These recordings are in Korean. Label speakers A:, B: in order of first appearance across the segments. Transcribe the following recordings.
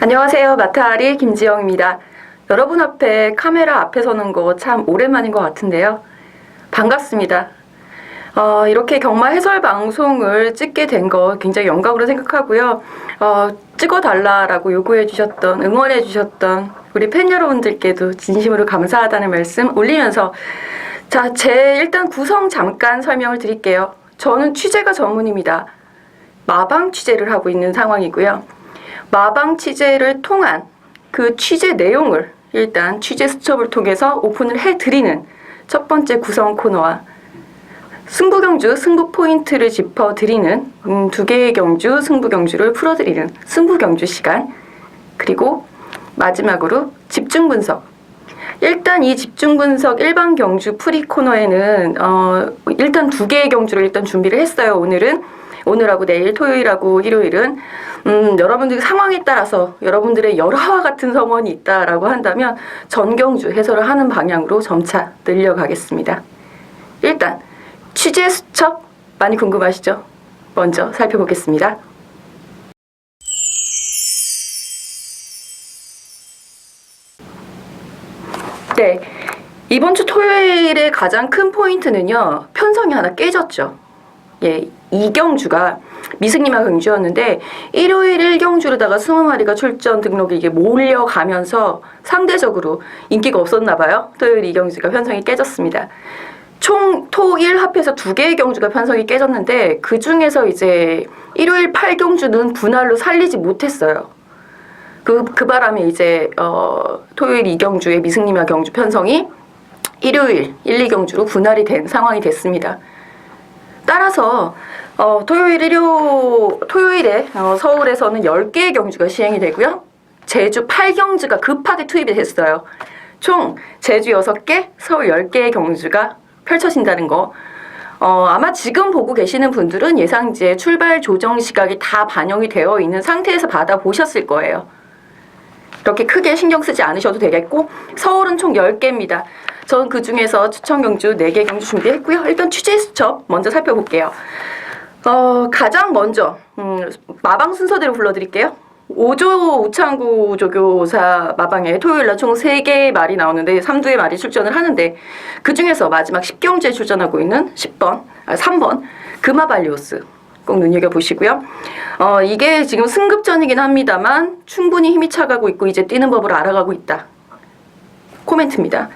A: 안녕하세요. 마타리 김지영입니다. 여러분 앞에 카메라 앞에 서는 거 참 오랜만인 것 같은데요. 반갑습니다. 이렇게 경마 해설 방송을 찍게 된 거 굉장히 영광으로 생각하고요. 찍어달라라고 요구해 주셨던, 응원해 주셨던 우리 팬 여러분들께도 진심으로 감사하다는 말씀 올리면서 일단 구성 잠깐 설명을 드릴게요. 저는 취재가 전문입니다. 마방 취재를 하고 있는 상황이고요. 마방 취재를 통한 그 취재 내용을 일단 취재 수첩을 통해서 오픈을 해드리는 첫 번째 구성 코너와 승부경주, 승부 포인트를 짚어드리는 두 개의 경주, 승부경주를 풀어드리는 승부경주 시간, 그리고 마지막으로 집중분석. 일단 이 집중분석 일반 경주 프리 코너에는 일단 두 개의 경주를 일단 준비를 했어요. 오늘하고 내일, 토요일하고 일요일은 여러분들 상황에 따라서 여러분들의 열화와 같은 성원이 있다라고 한다면 전경주 해설을 하는 방향으로 점차 늘려가겠습니다. 일단 취재 수첩 많이 궁금하시죠? 먼저 살펴보겠습니다. 네, 이번 주 토요일의 가장 큰 포인트는요, 편성이 하나 깨졌죠. 예, 2경주가 미승리마 경주였는데 일요일 1경주로다가 20마리가 출전 등록이 이게 몰려가면서 상대적으로 인기가 없었나 봐요. 토요일 2경주가 편성이 깨졌습니다. 총 토일 합해서 2개의 경주가 편성이 깨졌는데 그 중에서 이제 일요일 8경주는 분할로 살리지 못했어요. 그 바람에 이제 토요일 2경주의 미승리마 경주 편성이 일요일 1, 2경주로 분할이 된 상황이 됐습니다. 따라서 토요일에 서울에서는 10개의 경주가 시행이 되고요. 제주 8경주가 급하게 투입이 됐어요. 총 제주 6개, 서울 10개의 경주가 펼쳐진다는 거. 아마 지금 보고 계시는 분들은 예상지에 출발 조정 시각이 다 반영이 되어 있는 상태에서 받아보셨을 거예요. 그렇게 크게 신경 쓰지 않으셔도 되겠고, 서울은 총 10개입니다. 전 그 중에서 추천 경주 4개 경주 준비했고요. 일단 취재 수첩 먼저 살펴볼게요. 가장 먼저 마방 순서대로 불러드릴게요. 5조 우창구 조교사 마방에 토요일날 총 3개의 말이 나오는데 3두의 말이 출전을 하는데 그 중에서 마지막 10경주에 출전하고 있는 3번 금화발리오스 꼭 눈여겨보시고요. 이게 지금 승급전이긴 합니다만 충분히 힘이 차가고 있고 이제 뛰는 법을 알아가고 있다. 코멘트입니다.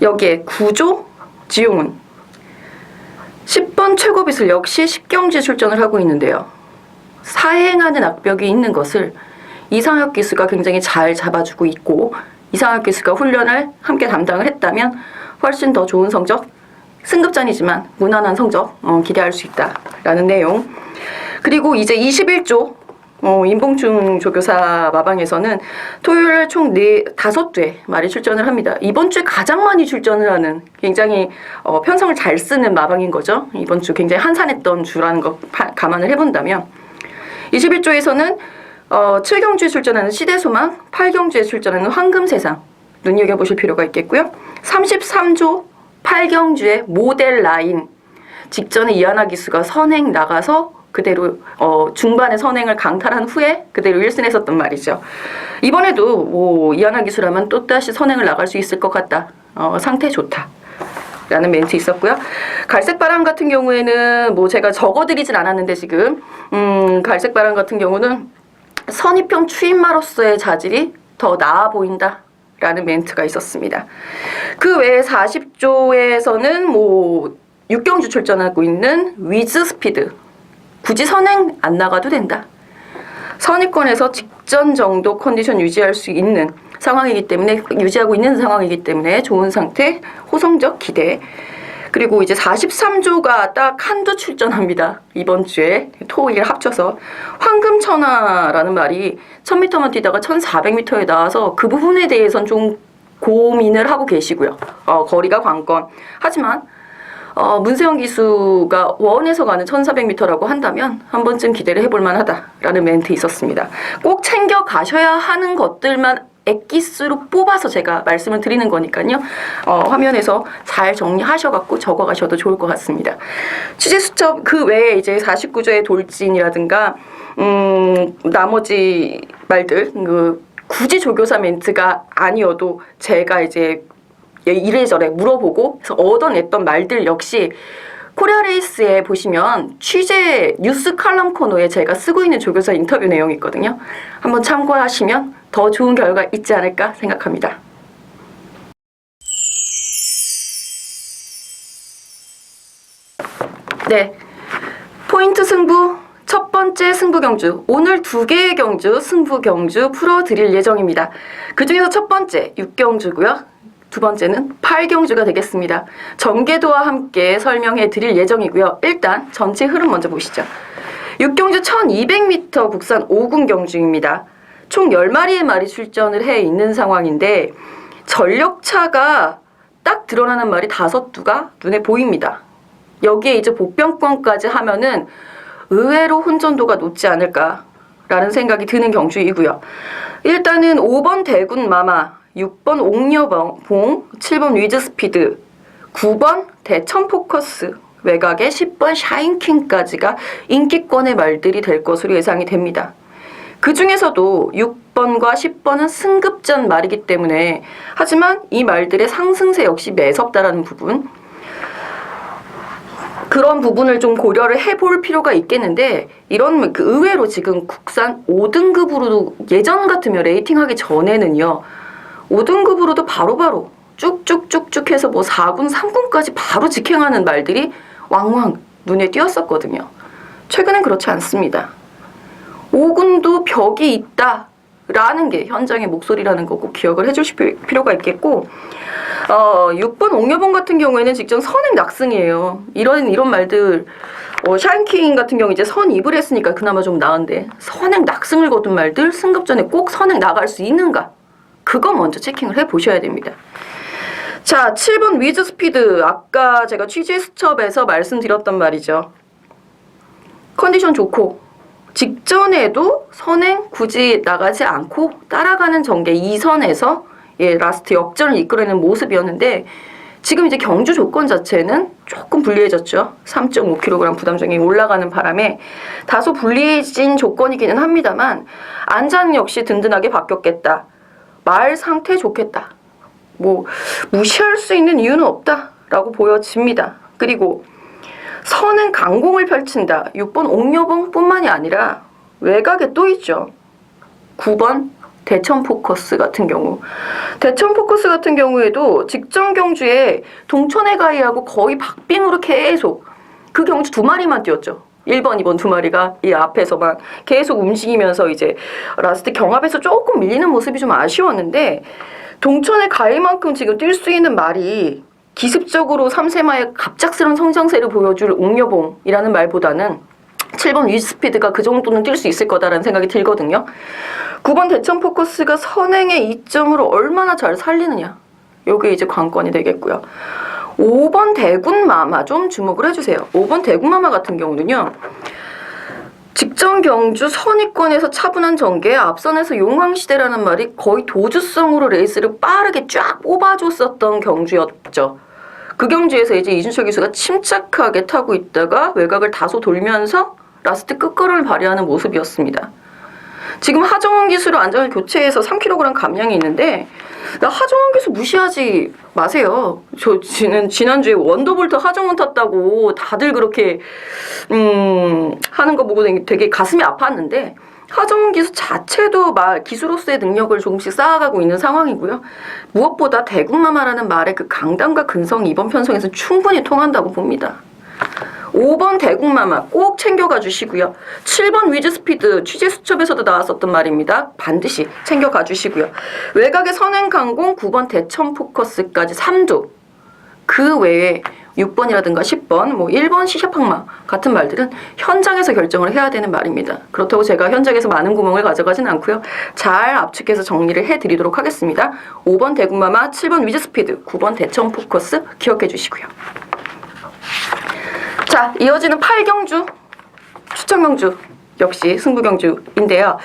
A: 여기에 9조 지용훈 10번 최고빗을 역시 10경주에 출전을 하고 있는데요. 사행하는 악벽이 있는 것을 이상혁 기수가 굉장히 잘 잡아주고 있고, 이상혁 기수가 훈련을 함께 담당을 했다면 훨씬 더 좋은 성적, 승급전이지만 무난한 성적 기대할 수 있다라는 내용. 그리고 이제 21조 임봉춘 조교사 마방에서는 토요일 총 5대 말이 출전을 합니다. 이번 주에 가장 많이 출전을 하는, 굉장히 편성을 잘 쓰는 마방인 거죠. 이번 주 굉장히 한산했던 주라는 거 감안을 해본다면 21조에서는 7경주에 출전하는 시대소망, 8경주에 출전하는 황금세상 눈여겨보실 필요가 있겠고요. 33조 8경주의 모델라인, 직전에 이하나 기수가 선행 나가서 그대로 중반에 선행을 강탈한 후에 그대로 1승했었던 말이죠. 이번에도 이하나 기수라면 또다시 선행을 나갈 수 있을 것 같다. 상태 좋다. 라는 멘트 있었고요. 갈색바람 같은 경우에는 제가 적어드리진 않았는데 지금 갈색바람 같은 경우는 선입형 추임마로서의 자질이 더 나아 보인다 라는 멘트가 있었습니다. 그 외에 40조에서는 6경주 출전하고 있는 위즈 스피드, 굳이 선행 안 나가도 된다. 선입권에서 직전 정도 컨디션 유지할 수 있는 상황이기 때문에, 유지하고 있는 상황이기 때문에 좋은 상태, 호성적 기대. 그리고 이제 43조가 딱 한두 출전합니다. 이번 주에 토일 합쳐서 황금천하라는 말이 1000m만 뛰다가 1400m에 나와서 그 부분에 대해서는 좀 고민을 하고 계시고요. 거리가 관건. 하지만 문세영 기수가 원에서 가는 1400m라고 한다면 한 번쯤 기대를 해볼 만하다라는 멘트 있었습니다. 꼭 챙겨 가셔야 하는 것들만 엑기스로 뽑아서 제가 말씀을 드리는 거니까요. 화면에서 잘 정리하셔갖고 적어가셔도 좋을 것 같습니다. 취재수첩 그 외에 이제 49조의 돌진이라든가 나머지 말들 굳이 조교사 멘트가 아니어도 제가 이제 이래저래 물어보고 그래서 얻어냈던 말들 역시 코리아레이스에 보시면 취재 뉴스 칼럼 코너에 제가 쓰고 있는 조교사 인터뷰 내용이 있거든요. 한번 참고하시면 더 좋은 결과 있지 않을까 생각합니다. 네, 포인트 승부 첫 번째 승부 경주, 오늘 2개의 경주 승부 경주 풀어드릴 예정입니다. 그 중에서 첫 번째 6경주고요. 두 번째는 8경주가 되겠습니다. 전개도와 함께 설명해 드릴 예정이고요. 일단 전체 흐름 먼저 보시죠. 6경주 1200m 국산 5군 경주입니다. 총 10마리의 말이 출전을 해 있는 상황인데 전력차가 딱 드러나는 말이 5두가 눈에 보입니다. 여기에 이제 복병권까지 하면은 의외로 혼전도가 높지 않을까라는 생각이 드는 경주이고요. 일단은 5번 대군 마마, 6번 옥녀봉, 7번 위즈스피드, 9번 대천 포커스, 외곽에 10번 샤인킹까지가 인기권의 말들이 될 것으로 예상이 됩니다. 그 중에서도 6번과 10번은 승급전 말이기 때문에 하지만 이 말들의 상승세 역시 매섭다라는 부분, 그런 부분을 좀 고려를 해볼 필요가 있겠는데 이런 의외로 지금 국산 5등급으로도 예전 같으면 레이팅하기 전에는요 5등급으로도 바로바로 쭉쭉쭉쭉 해서 뭐 4군, 3군까지 바로 직행하는 말들이 왕왕 눈에 띄었었거든요. 최근엔 그렇지 않습니다. 5군도 벽이 있다라는 게 현장의 목소리라는 거 꼭 기억을 해주실 필요가 있겠고 6번 옥녀봉 같은 경우에는 직전 선행 낙승이에요. 이런 말들 샤인킹 같은 경우 이제 선 2을 했으니까 그나마 좀 나은데 선행 낙승을 거둔 말들 승급전에 꼭 선행 나갈 수 있는가? 그거 먼저 체킹을 해보셔야 됩니다. 자, 7번 위즈스피드 아까 제가 취재수첩에서 말씀드렸던 말이죠. 컨디션 좋고 직전에도 선행 굳이 나가지 않고 따라가는 전개 2선에서 라스트 역전을 이끌어내는 모습이었는데 지금 이제 경주 조건 자체는 조금 불리해졌죠. 3.5kg 부담정이 올라가는 바람에 다소 불리해진 조건이기는 합니다만 안전 역시 든든하게 바뀌었겠다. 말 상태 좋겠다. 뭐 무시할 수 있는 이유는 없다라고 보여집니다. 그리고 선행 강공을 펼친다. 6번 옥녀봉뿐만이 아니라 외곽에 또 있죠. 9번 대천 포커스 같은 경우. 대천 포커스 같은 경우에도 직전 경주에 동천에 가이하고 거의 박빙으로 계속 그 경주 2마리만 뛰었죠. 1번, 2번 2마리가 이 앞에서만 계속 움직이면서 이제 라스트 경합에서 조금 밀리는 모습이 좀 아쉬웠는데 동천에 가이만큼 지금 뛸 수 있는 말이 기습적으로 3세마의 갑작스러운 성장세를 보여줄 옥녀봉이라는 말보다는 7번 위스피드가 그 정도는 뛸 수 있을 거다라는 생각이 들거든요. 9번 대천 포커스가 선행의 이점으로 얼마나 잘 살리느냐. 요게 이제 관건이 되겠고요. 5번 대군 마마 좀 주목을 해주세요. 5번 대군 마마 같은 경우는요. 직전 경주 선위권에서 차분한 전개에 앞선에서 용왕시대라는 말이 거의 도주성으로 레이스를 빠르게 쫙 뽑아줬었던 경주였죠. 그 경주에서 이제 이준철 기수가 침착하게 타고 있다가 외곽을 다소 돌면서 라스트 끝걸음을 발휘하는 모습이었습니다. 지금 하정원 기수로 안전을 교체해서 3kg 감량이 있는데 나 하정원 기수 무시하지 마세요. 저 지난주에 원더볼트 하정원 탔다고 다들 그렇게 하는 거 보고 되게 가슴이 아팠는데 하정원 기수 자체도 기수로서의 능력을 조금씩 쌓아가고 있는 상황이고요. 무엇보다 대국마마라는 말의 그 강단과 근성이 이번 편성에서 충분히 통한다고 봅니다. 5번 대국마마 꼭 챙겨가 주시고요. 7번 위즈스피드 취재수첩에서도 나왔었던 말입니다. 반드시 챙겨가 주시고요. 외곽의 선행강공 9번 대천 포커스까지 3두. 그 외에 6번이라든가 10번, 뭐 1번 시샤팡마 같은 말들은 현장에서 결정을 해야 되는 말입니다. 그렇다고 제가 현장에서 많은 구멍을 가져가진 않고요. 잘 압축해서 정리를 해드리도록 하겠습니다. 5번 대국마마, 7번 위즈스피드, 9번 대천 포커스 기억해 주시고요. 자, 이어지는 8경주 추천경주 역시 승부경주인데요.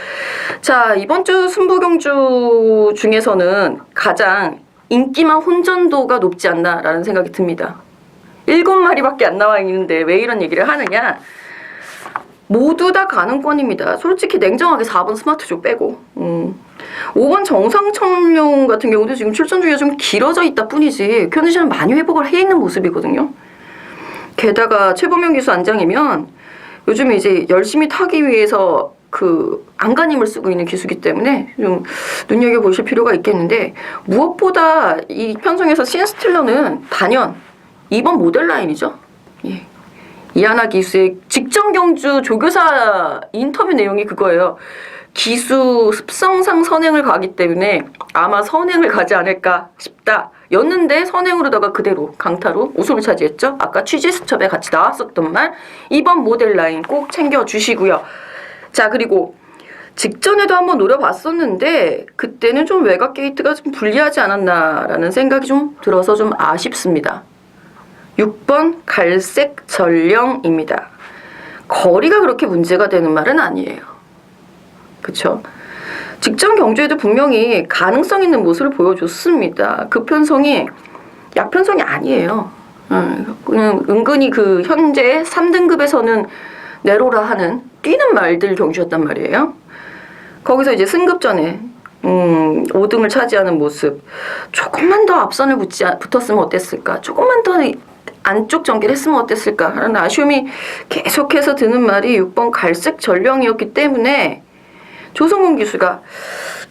A: 자, 이번 주 승부경주 중에서는 가장 인기만 혼전도가 높지 않나라는 생각이 듭니다. 7마리밖에 안 나와 있는데 왜 이런 얘기를 하느냐? 모두 다 가능권입니다. 솔직히 냉정하게 4번 스마트조 빼고 5번 정상청룡 같은 경우도 지금 출전 주기가 좀 길어져 있다 뿐이지 컨디션을 많이 회복을 해 있는 모습이거든요. 게다가 최범용 기수 안장이면 요즘 이제 열심히 타기 위해서 그 안간힘을 쓰고 있는 기수기 때문에 좀 눈여겨보실 필요가 있겠는데, 무엇보다 이 편성에서 신스틸러는 단연 2번 모델 라인이죠. 예. 이하나 기수의 직전 경주 조교사 인터뷰 내용이 그거예요. 기수 습성상 선행을 가기 때문에 아마 선행을 가지 않을까 싶다 였는데, 선행으로다가 그대로 강타로 우승을 차지했죠. 아까 취재 수첩에 같이 나왔었던 말, 이번 모델 라인 꼭 챙겨주시고요. 자, 그리고 직전에도 한번 노려봤었는데 그때는 좀 외곽 게이트가 좀 불리하지 않았나라는 생각이 좀 들어서 좀 아쉽습니다. 6번 갈색 전령입니다. 거리가 그렇게 문제가 되는 말은 아니에요. 그쵸? 직전 경주에도 분명히 가능성 있는 모습을 보여줬습니다. 그 편성이 약편성이 아니에요. 그냥 은근히 그 현재 3등급에서는 내로라 하는 뛰는 말들 경주였단 말이에요. 거기서 이제 승급 전에 5등을 차지하는 모습, 조금만 더 앞선을 붙었으면 어땠을까, 조금만 더 안쪽 전개를 했으면 어땠을까 하는 아쉬움이 계속해서 드는 말이 6번 갈색 전령이었기 때문에 조성훈 기수가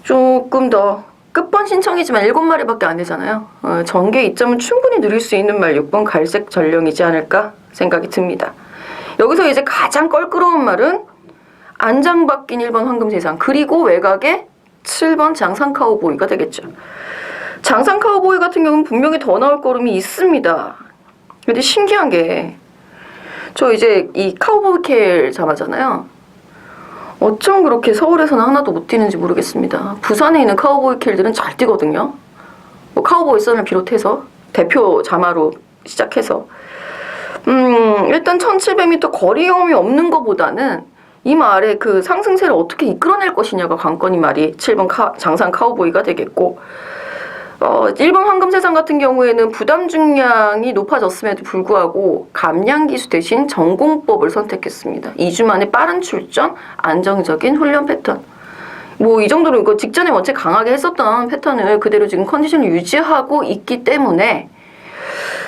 A: 조금 더, 끝번 신청이지만 7마리밖에 안 되잖아요. 전개 이점은 충분히 누릴 수 있는 말 6번 갈색 전령이지 않을까 생각이 듭니다. 여기서 이제 가장 껄끄러운 말은 안장 바뀐 1번 황금세상, 그리고 외곽에 7번 장상 카우보이가 되겠죠. 장상 카우보이 같은 경우는 분명히 더 나올 거름이 있습니다. 근데 신기한 게, 저 이제 이 카우보이 켈 잡아잖아요. 어쩜 그렇게 서울에서는 하나도 못 뛰는지 모르겠습니다. 부산에 있는 카우보이 켈들은 잘 뛰거든요. 뭐 카우보이 선을 비롯해서 대표 자마로 시작해서 일단 1700m 거리 경험이 없는 것보다는 이 말에 그 상승세를 어떻게 이끌어낼 것이냐가 관건인 말이 7번 장상 카우보이가 되겠고, 1번 황금세상 같은 경우에는 부담 중량이 높아졌음에도 불구하고 감량 기수 대신 전공법을 선택했습니다. 2주 만에 빠른 출전, 안정적인 훈련 패턴. 뭐 이 정도로 이거 직전에 원체 강하게 했었던 패턴을 그대로 지금 컨디션을 유지하고 있기 때문에,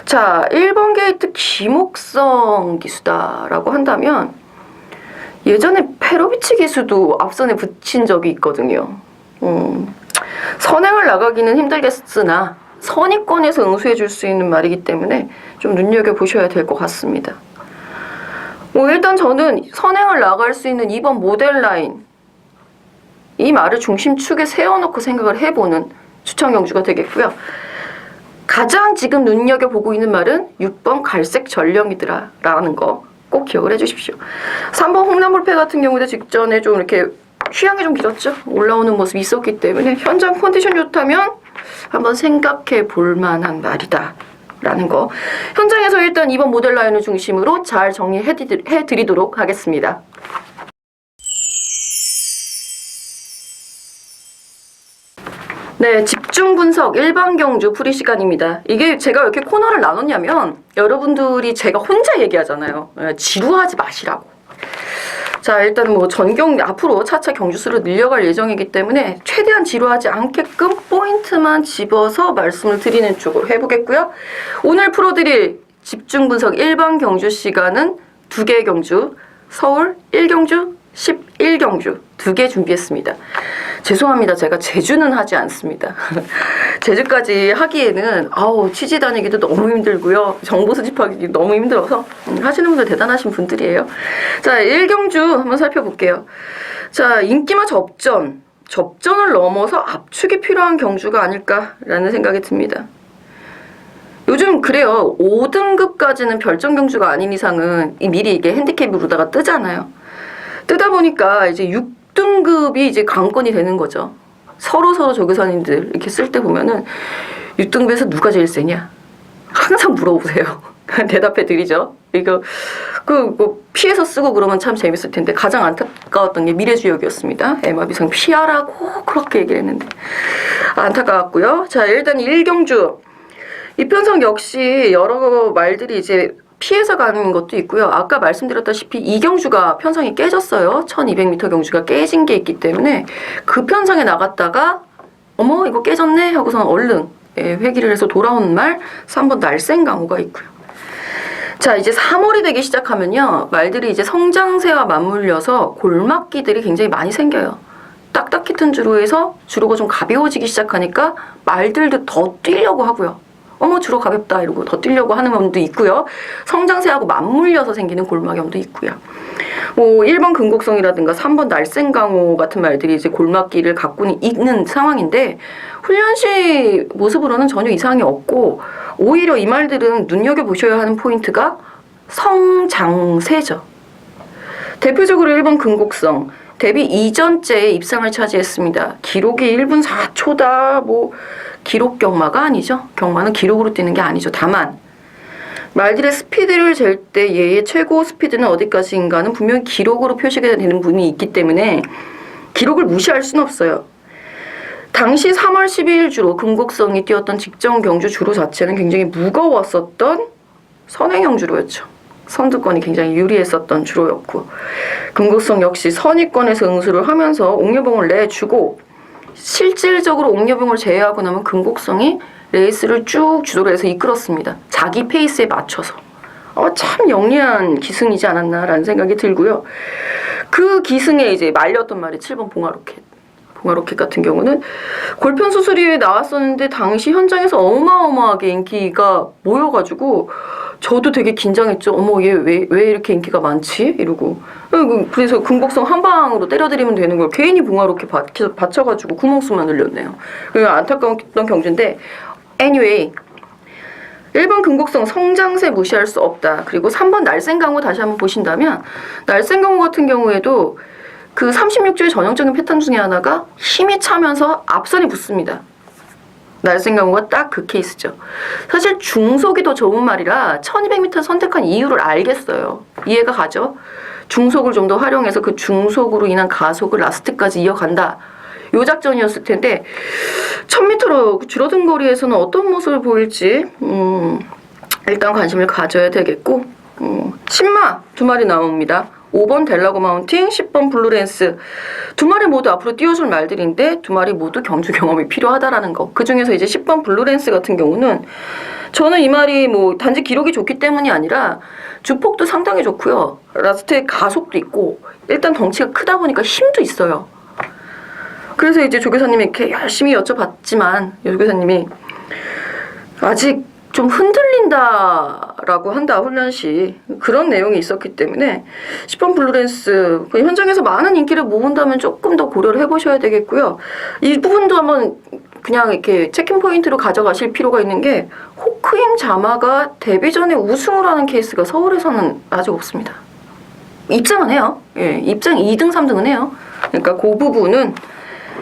A: 자, 1번 게이트 김옥성 기수다라고 한다면 예전에 페로비치 기수도 앞선에 붙인 적이 있거든요. 선행을 나가기는 힘들겠으나 선입권에서 응수해 줄 수 있는 말이기 때문에 좀 눈여겨보셔야 될 것 같습니다. 일단 저는 선행을 나갈 수 있는 2번 모델 라인, 이 말을 중심축에 세워놓고 생각을 해보는 추천 경주가 되겠고요. 가장 지금 눈여겨보고 있는 말은 6번 갈색 전령이더라 라는 거 꼭 기억을 해주십시오. 3번 홍남불패 같은 경우도 직전에 좀 이렇게 휴양이 좀 길었죠. 올라오는 모습이 있었기 때문에 현장 컨디션 좋다면 한번 생각해 볼 만한 말이다 라는 거, 현장에서 일단 2번 모델 라인을 중심으로 잘 정리해 드리도록 하겠습니다. 네, 집중 분석 일반 경주 풀이 시간입니다. 이게 제가 왜 이렇게 코너를 나눴냐면, 여러분들이 제가 혼자 얘기하잖아요. 지루하지 마시라고. 자, 일단 뭐 전경 앞으로 차차 경주 수를 늘려갈 예정이기 때문에 최대한 지루하지 않게끔 포인트만 집어서 말씀을 드리는 쪽으로 해보겠고요. 오늘 풀어드릴 집중 분석 일반 경주 시간은 2개의 경주, 서울 1경주, 11경주 2개 준비했습니다. 죄송합니다. 제가 제주는 하지 않습니다. 제주까지 하기에는 취재 다니기도 너무 힘들고요. 정보 수집하기 너무 힘들어서 하시는 분들 대단하신 분들이에요. 자, 1경주 한번 살펴볼게요. 자, 인기마 접전을 넘어서 압축이 필요한 경주가 아닐까라는 생각이 듭니다. 요즘 그래요. 5등급까지는 별정 경주가 아닌 이상은 미리 이게 핸디캡으로다가 뜨잖아요. 뜨다 보니까 이제 6등급이 이제 관건이 되는 거죠. 서로 조교사님들 이렇게 쓸 때 보면은 6등급에서 누가 제일 세냐? 항상 물어보세요. 대답해 드리죠. 이거 뭐 피해서 쓰고 그러면 참 재밌을 텐데 가장 안타까웠던 게 미래주역이었습니다. 에마비상 피하라고 그렇게 얘기를 했는데 안타까웠고요. 자, 일단 일경주 이 편성 역시 여러 말들이 이제 피해서 가는 것도 있고요. 아까 말씀드렸다시피 이 경주가 편성이 깨졌어요. 1200m 경주가 깨진 게 있기 때문에 그 편성에 나갔다가 어머 이거 깨졌네 하고서는 얼른 회귀를 해서 돌아오는 말 3번 날쌘강호가 있고요. 자, 이제 3월이 되기 시작하면요. 말들이 이제 성장세와 맞물려서 골막기들이 굉장히 많이 생겨요. 딱딱히 튼 주로에서 주로가 좀 가벼워지기 시작하니까 말들도 더 뛰려고 하고요. 어머 주로 가볍다 이러고 더 뛰려고 하는 염도 있고요. 성장세하고 맞물려서 생기는 골막염도 있고요. 뭐 1번 근곡성이라든가 3번 날쌘강호 같은 말들이 이제 골막기를 갖고 있는 상황인데 훈련 시 모습으로는 전혀 이상이 없고 오히려 이 말들은 눈여겨보셔야 하는 포인트가 성장세죠. 대표적으로 1번 근곡성 데뷔 이전째에 입상을 차지했습니다. 기록이 1분 4초다 뭐 기록 경마가 아니죠. 경마는 기록으로 뛰는 게 아니죠. 다만 말들의 스피드를 잴 때 얘의 최고 스피드는 어디까지인가는 분명히 기록으로 표시가 되는 부분이 있기 때문에 기록을 무시할 수는 없어요. 당시 3월 12일 주로 근곡성이 뛰었던 직전 경주 주로 자체는 굉장히 무거웠었던 선행형 주로였죠. 선두권이 굉장히 유리했었던 주로였고 근곡성 역시 선위권에서 응수를 하면서 옥녀봉을 내주고 실질적으로 옥녀봉을 제외하고 나면 근곡성이 레이스를 쭉 주도를 해서 이끌었습니다. 자기 페이스에 맞춰서. 참 영리한 기승이지 않았나라는 생각이 들고요. 그 기승에 이제 말렸던 말이 7번 봉화로켓. 봉화로켓 같은 경우는 골편 수술이 나왔었는데 당시 현장에서 어마어마하게 인기가 모여가지고 저도 되게 긴장했죠. 어머 얘 왜 이렇게 인기가 많지? 이러고 그래서 근곡성 한 방으로 때려드리면 되는 걸 괜히 봉화로켓 받쳐가지고 구멍수만 늘렸네요. 안타까웠던 경주인데 anyway 1번 근곡성 성장세 무시할 수 없다. 그리고 3번 날쌘강호 다시 한번 보신다면 날쌘강호 같은 경우에도 그 36조의 전형적인 패턴 중에 하나가 힘이 차면서 앞선이 붙습니다. 날쌘강호가 딱 그 케이스죠. 사실 중속이 더 좋은 말이라 1200m 선택한 이유를 알겠어요. 이해가 가죠? 중속을 좀 더 활용해서 그 중속으로 인한 가속을 라스트까지 이어간다. 요 작전이었을 텐데 1000m로 줄어든 거리에서는 어떤 모습을 보일지 일단 관심을 가져야 되겠고 10마 두 마리 나옵니다. 5번 델라고 마운팅, 10번 블루랜스 두 마리 모두 앞으로 띄워줄 말들인데 두 마리 모두 경주 경험이 필요하다라는 거. 그 중에서 이제 10번 블루랜스 같은 경우는 저는 이 말이 뭐 단지 기록이 좋기 때문이 아니라 주폭도 상당히 좋고요. 라스트에 가속도 있고 일단 덩치가 크다 보니까 힘도 있어요. 그래서 이제 조교사님이 이렇게 열심히 여쭤봤지만 조교사님이 아직 좀 흔들린다라고 한다 훈련 시 그런 내용이 있었기 때문에 10번 블루랜스 현장에서 많은 인기를 모은다면 조금 더 고려를 해보셔야 되겠고요. 이 부분도 한번 그냥 이렇게 체킹 포인트로 가져가실 필요가 있는 게 호크임 자마가 데뷔 전에 우승을 하는 케이스가 서울에서는 아직 없습니다. 입장은 해요. 예, 입장 2등 3등은 해요. 그러니까 그 부분은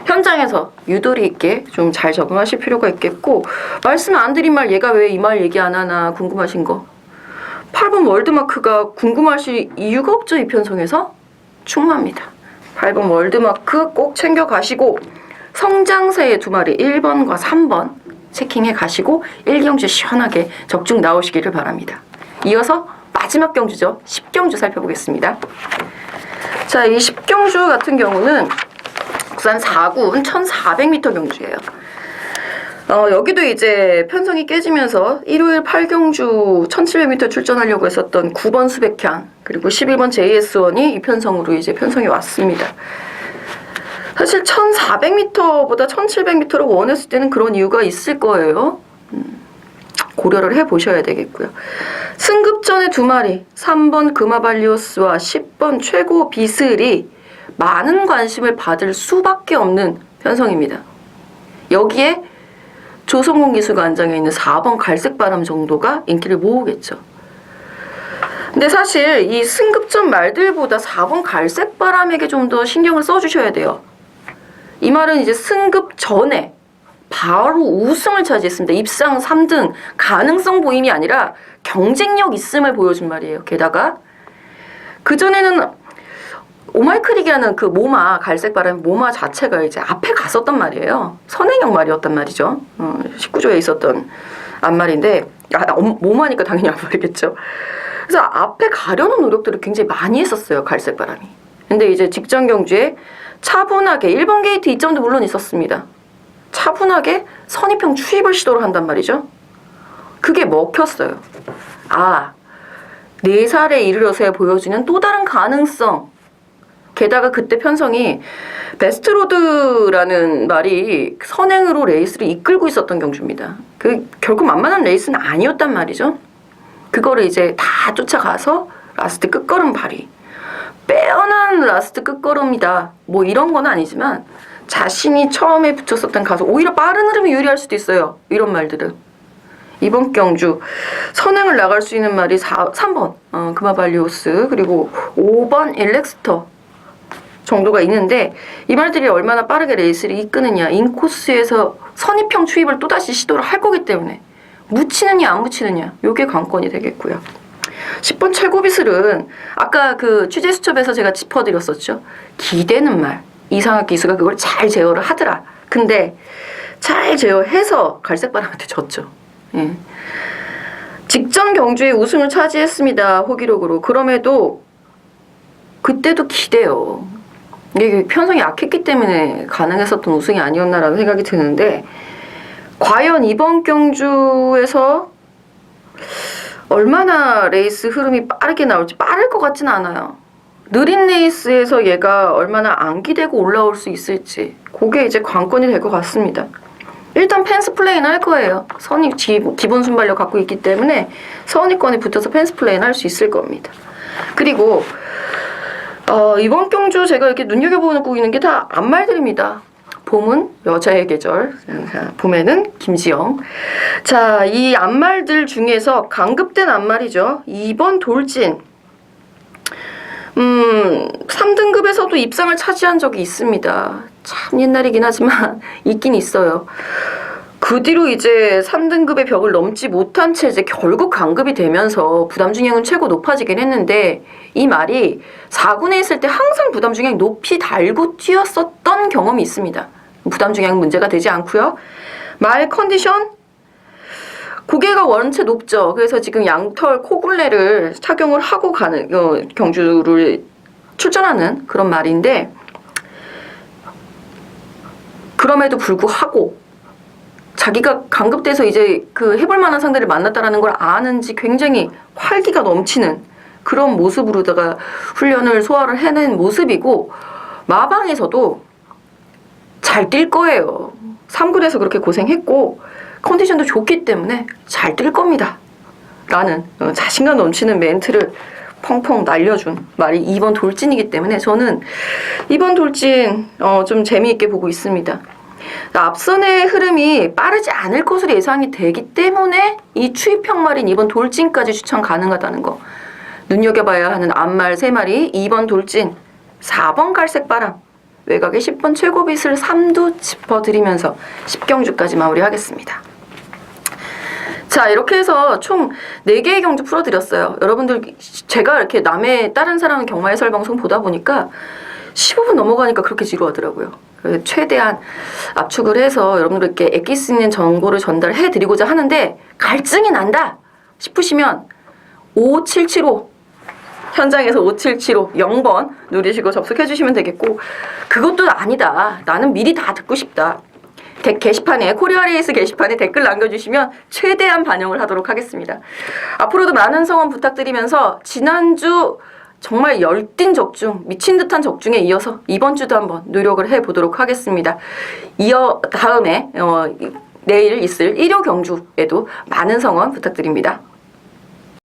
A: 현장에서 유도리 있게 좀 잘 적응하실 필요가 있겠고 말씀 안 드린 말 얘가 왜 이 말 얘기 안 하나 궁금하신 거 8번 월드마크가 궁금하실 이유가 없죠. 이 편성에서 충분합니다. 8번 월드마크 꼭 챙겨 가시고 성장세의 두 마리 1번과 3번 체킹해 가시고 1경주 시원하게 적중 나오시기를 바랍니다. 이어서 마지막 경주죠. 10경주 살펴보겠습니다. 자, 이 10경주 같은 경우는 국산 4구는 1400m 경주예요. 여기도 이제 편성이 깨지면서 일요일 8경주 1700m 출전하려고 했었던 9번 수백향 그리고 11번 JS1이 이 편성으로 이제 편성이 왔습니다. 사실 1400m보다 1700m로 원했을 때는 그런 이유가 있을 거예요. 고려를 해보셔야 되겠고요. 승급전의 두 마리 3번 금화발리오스와 10번 최고 비슬이 많은 관심을 받을 수밖에 없는 편성입니다. 여기에 조성공 기수가 안장해 있는 4번 갈색바람 정도가 인기를 모으겠죠. 근데 사실 이 승급전 말들보다 4번 갈색바람에게 좀 더 신경을 써주셔야 돼요. 이 말은 이제 승급 전에 바로 우승을 차지했습니다. 입상 3등. 가능성 보임이 아니라 경쟁력 있음을 보여준 말이에요. 게다가 그전에는 오마이크릭이라는 그 모마, 갈색바람 모마 자체가 이제 앞에 갔었단 말이에요. 선행형 말이었단 말이죠. 19조에 있었던 앞말인데, 모마니까 당연히 앞말이겠죠. 그래서 앞에 가려는 노력들을 굉장히 많이 했었어요. 갈색바람이. 근데 이제 직전 경주에 차분하게 1번 게이트 2점도 물론 있었습니다. 차분하게 선입형 추입을 시도를 한단 말이죠. 그게 먹혔어요. 4살에 이르러서야 보여주는 또 다른 가능성. 게다가 그때 편성이 베스트로드라는 말이 선행으로 레이스를 이끌고 있었던 경주입니다. 그 결코 만만한 레이스는 아니었단 말이죠. 그거를 이제 다 쫓아가서 라스트 끝걸음 발휘. 빼어난 라스트 끝걸음이다. 뭐 이런 건 아니지만 자신이 처음에 붙였었던 가속 오히려 빠른 흐름이 유리할 수도 있어요. 이런 말들은. 이번 경주 선행을 나갈 수 있는 말이 3번 그마발리오스 그리고 5번 일렉스터 정도가 있는데 이 말들이 얼마나 빠르게 레이스를 이끄느냐 인코스에서 선입형 추입을 또다시 시도를 할 거기 때문에 묻히느냐 안 묻히느냐 요게 관건이 되겠고요. 10번 최고비슬은 아까 그 취재 수첩에서 제가 짚어드렸었죠. 기대는 말 이상학 기수가 그걸 잘 제어를 하더라. 근데 잘 제어해서 갈색바람한테 졌죠. 예. 직전 경주에 우승을 차지했습니다. 호기록으로. 그럼에도 그때도 기대요. 이게 편성이 약했기 때문에 가능했었던 우승이 아니었나라는 생각이 드는데 과연 이번 경주에서 얼마나 레이스 흐름이 빠르게 나올지 빠를 것 같진 않아요. 느린 레이스에서 얘가 얼마나 안기되고 올라올 수 있을지 그게 이제 관건이 될 것 같습니다. 일단 펜스 플레이는 할 거예요. 선입 기본 순발력 갖고 있기 때문에 선입권에 붙어서 펜스 플레이는 할 수 있을 겁니다. 그리고 이번 경주 제가 이렇게 눈여겨보고 있는 게 다 앞말들입니다. 봄은 여자의 계절, 봄에는 김지영. 자, 이 앞말들 중에서 강급된 앞말이죠. 2번 돌진. 3등급에서도 입상을 차지한 적이 있습니다. 참 옛날이긴 하지만 있긴 있어요. 그 뒤로 이제 3등급의 벽을 넘지 못한 채 이제 결국 강급이 되면서 부담 중량은 최고 높아지긴 했는데 이 말이 4군에 있을 때 항상 부담 중량 높이 달고 뛰었었던 경험이 있습니다. 부담 중량 문제가 되지 않고요. 말 컨디션 고개가 원체 높죠. 그래서 지금 양털 코굴레를 착용을 하고 가는 경주를 출전하는 그런 말인데 그럼에도 불구하고 자기가 강급돼서 이제 그 해볼 만한 상대를 만났다라는 걸 아는지 굉장히 활기가 넘치는 그런 모습으로다가 훈련을 소화를 해낸 모습이고 마방에서도 잘 뛸 거예요. 3군에서 그렇게 고생했고 컨디션도 좋기 때문에 잘 뛸 겁니다. 라는 자신감 넘치는 멘트를 펑펑 날려준 말이 2번 돌진이기 때문에 저는 2번 돌진 좀 재미있게 보고 있습니다. 앞선의 흐름이 빠르지 않을 것으로 예상이 되기 때문에 이 추입형 말인 2번 돌진까지 추천 가능하다는 거. 눈여겨봐야 하는 앞말 3마리 2번 돌진, 4번 갈색바람, 외곽의 10번 최고빗을 3두 짚어드리면서 10경주까지 마무리하겠습니다. 자, 이렇게 해서 총 4개의 경주 풀어드렸어요. 여러분들 제가 이렇게 다른 사람 경마 해설 방송 보다 보니까 15분 넘어가니까 그렇게 지루하더라고요. 최대한 압축을 해서 여러분들께 애낄 수 있는 정보를 전달해 드리고자 하는데 갈증이 난다 싶으시면 5775 현장에서 5775 0번 누르시고 접속해 주시면 되겠고 그것도 아니다. 나는 미리 다 듣고 싶다. 게시판에 코리아 레이스 게시판에 댓글 남겨주시면 최대한 반영을 하도록 하겠습니다. 앞으로도 많은 성원 부탁드리면서 지난주 정말 열띤 적중, 미친 듯한 적중에 이어서 이번 주도 한번 노력을 해보도록 하겠습니다. 다음에 내일 있을 일요 경주에도 많은 성원 부탁드립니다.